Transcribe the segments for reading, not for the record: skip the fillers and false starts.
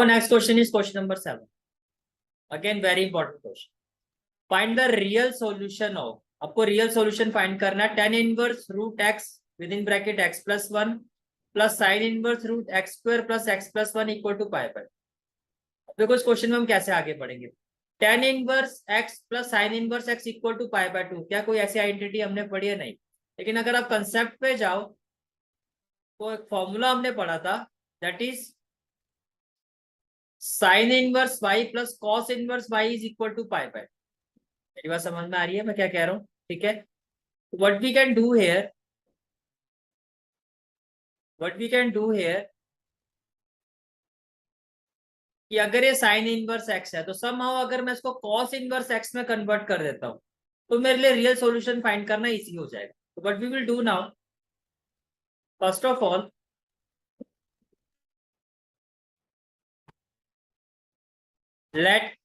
Next question is question number 7. Again, very important question. Find the real solution of. आपको real solution find करना है tan inverse root x with in bracket x plus 1 plus sine inverse root x square plus x plus 1 equal to pi पर। देखो इस question में हम कैसे आगे बढ़ेंगे। tan inverse x plus sine inverse x equal to pi by 2, क्या कोई ऐसी आइडेंटिटी हमने पढ़ी है? नहीं। लेकिन अगर आप कंसेप्ट पे जाओ तो एक फॉर्मूला हमने पढ़ा था, that is sine inverse y plus cos inverse y is equal to pi by. मेरी बात समझ में आ रही है मैं क्या कह रहा हूँ? ठीक है, what we can do here, कि अगर ये साइन इनवर्स x है तो समहाउ अगर मैं इसको कॉस इनवर्स x में कन्वर्ट कर देता हूँ तो मेरे लिए रियल सॉल्यूशन फाइंड करना इजी हो जाएगा। तो what we will do now, first of all let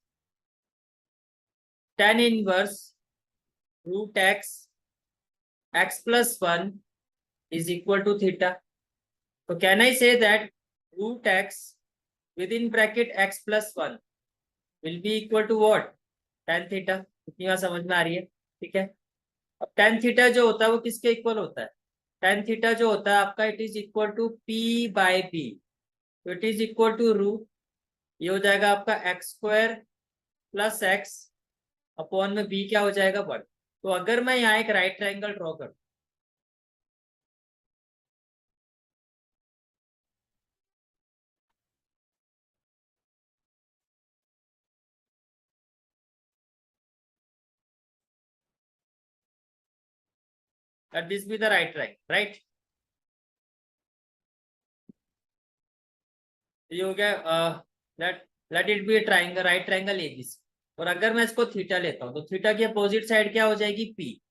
tan inverse root x plus 1 is equal to theta. So can I say that root x within bracket x plus 1 will be equal to what? tan theta. इतनी बात समझ में आ रही है? ठीक है, अब tan theta जो होता है वो किसके इक्वल होता है? tan theta जो होता है आपका it is equal to p by b, तो it is equal to root, ये हो जाएगा आपका x square plus x upon में b क्या हो जाएगा 1। तो अगर मैं यहाँ एक राइट ट्राइंगल ड्रॉ करूँ, let this be the right triangle, right? ये हो गया let it be triangle, right triangle ABC. और अगर मैं इसको थीटा लेता हूं तो थीटा की अपोजिट साइड क्या हो जाएगी? पी।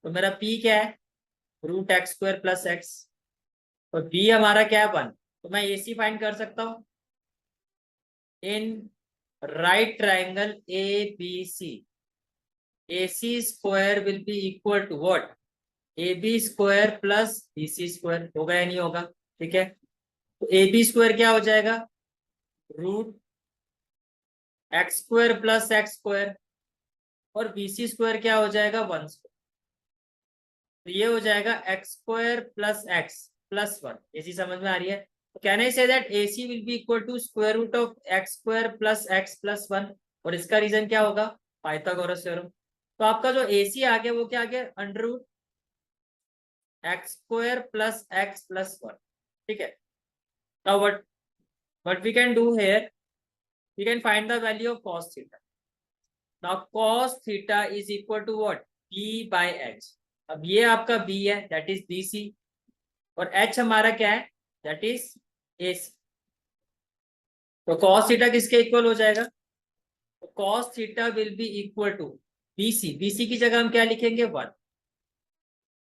तो मेरा पी क्या है? Root x square plus x. और बी हमारा क्या है? 1। तो मैं एसी फाइंड कर सकता हूं in right triangle A B C. AC square will be equal to what? AB square plus BC square. होगा या नहीं होगा? ठीक है, तो AB स्क्वायर क्या हो जाएगा? Root x square plus x square, और BC स्क्वायर क्या हो जाएगा? 1 स्क्वायर। तो ये हो जाएगा x square plus x plus 1। AC समझ में आ रही है? तो can I say that AC will be equal to square root of x square plus x plus 1। और इसका रीजन क्या होगा? Pythagoras theorem. तो आपका जो AC आ गया वो क्या आ गया? Under root x square plus x plus 1। ठीक है, now what we can do here, we can find the value of cos theta. Now cos theta is equal to what? b by h। अब ये आपका b है, that is BC, और h हमारा क्या है? That is AC। तो cos theta किसके इक्वल हो जाएगा? तो cos theta will be equal to BC। BC की जगह हम क्या लिखेंगे? 1।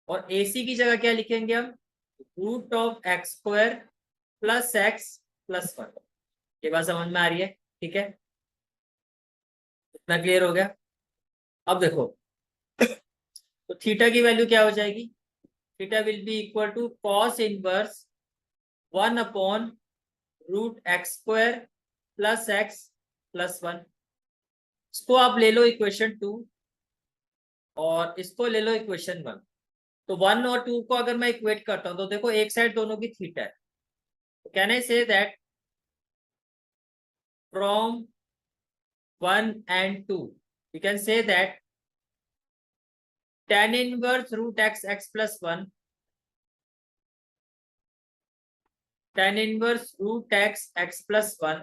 और AC की जगह क्या लिखेंगे हम? Root of x square plus x plus 1। ये बात समझ में आ रही है? ठीक है, इतना क्लियर हो गया? अब देखो तो थीटा की वैल्यू क्या हो जाएगी? Theta will be equal to cos inverse 1 upon root x square plus x plus 1। इसको आप ले लो इक्वेशन 2 और इसको ले लो इक्वेशन 1। तो 1 और 2 को अगर मैं इक्वेट करता हूं तो देखो एक साइड दोनों की थीटा है। Can I say that from 1 and 2 you can say that tan inverse root x x plus 1, tan inverse root x x plus 1।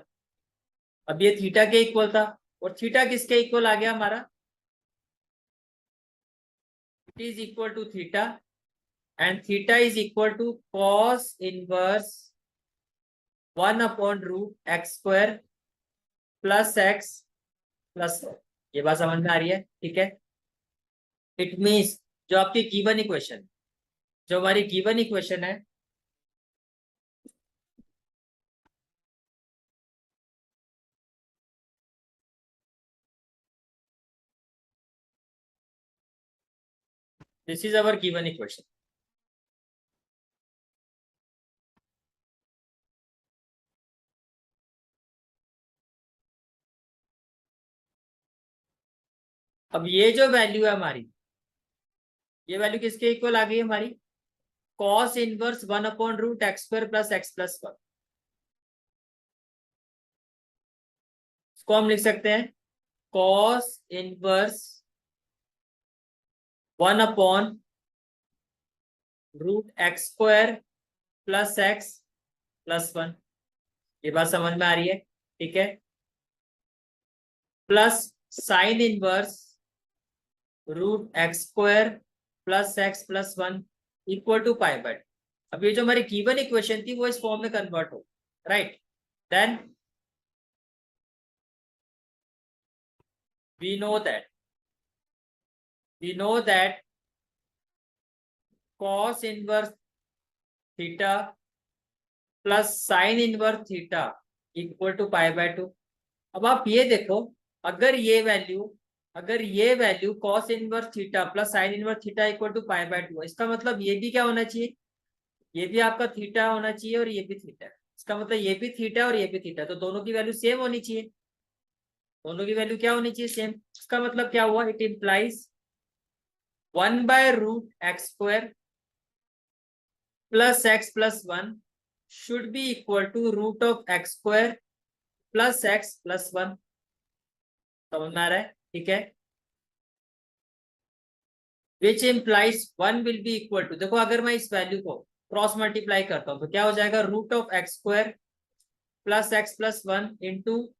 अब ये थीटा के इक्वल था, और थीटा किसके इक्वल आ गया हमारा? It is equal to theta, and theta is equal to cos inverse 1 upon root x square plus x plus 1। ये बात समझ में आ रही है? ठीक है, इट मीन्स जो आपकी गिवन इक्वेशन, जो हमारी गिवन इक्वेशन है, this is our given equation. अब ये जो वैल्यू है हमारी, ये वैल्यू किसके इक्वल आ गई हमारी, cos inverse 1/√x² plus x+1। इसको हम लिख सकते हैं cos inverse 1/√x² plus x+1। ये बात समझ में आ रही है, ठीक है। Plus sine inverse √x² plus x+1 equal to π/2। अब ये जो हमारी गिवन इक्वेशन थी वो इस फॉर्म में कन्वर्ट हो, right. Then we know that cos inverse theta plus sine inverse theta equal to π/2। अब आप ये देखो, अगर ये value cos inverse theta plus sine inverse theta equal to π/2, इसका मतलब ये भी क्या होना चाहिए, ये भी आपका थीटा होना चाहिए और ये भी थीटा। इसका मतलब ये भी थीटा और ये भी थीटा, तो दोनों की वैल्यू सेम होनी चाहिए। दोनों की वैल्यू क्या होनी चाहिए, सेम। इसका मतलब क्या हुआ, it implies 1/√x² plus x+1 should be equal to √x² plus x+1। समझ में आ रहा है, ठीक है। Which implies 1 will be equal to, देखो अगर मैं इस वैल्यू को क्रॉस मल्टीप्लाई करता हूं तो क्या हो जाएगा, √x² plus x+1 into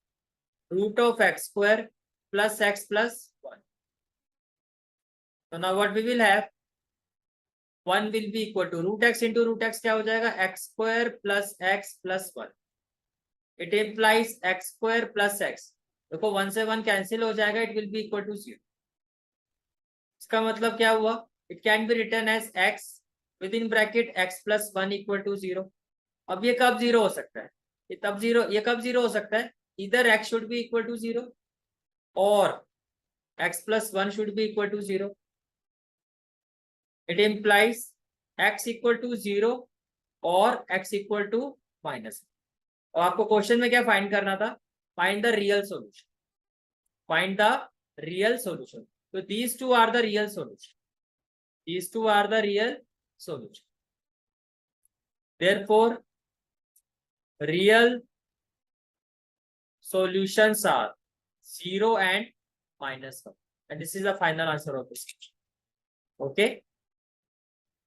√x² plus x+1। तो now what we will have, 1 will be equal to √x into √x क्या हो जाएगा, x² plus x+1। It implies x² plus x, देखो 1 से 1 कैंसिल हो जाएगा, it will be equal to 0। इसका मतलब क्या हुआ, it can be written as x with in bracket x+1 equal to 0। अब ये कब 0 हो सकता है, ये कब 0 हो सकता है, इधर x should be equal to 0 और x+1 should be equal to 0। It implies x equal to 0 और x इक्वल टू -। और आपको क्वेश्चन में क्या फाइंड करना था, find the real solution, find the real solution. So these two are the real solution. These two are the real solution. Therefore, real solutions are 0 and -1. And this is the final answer of this. Okay.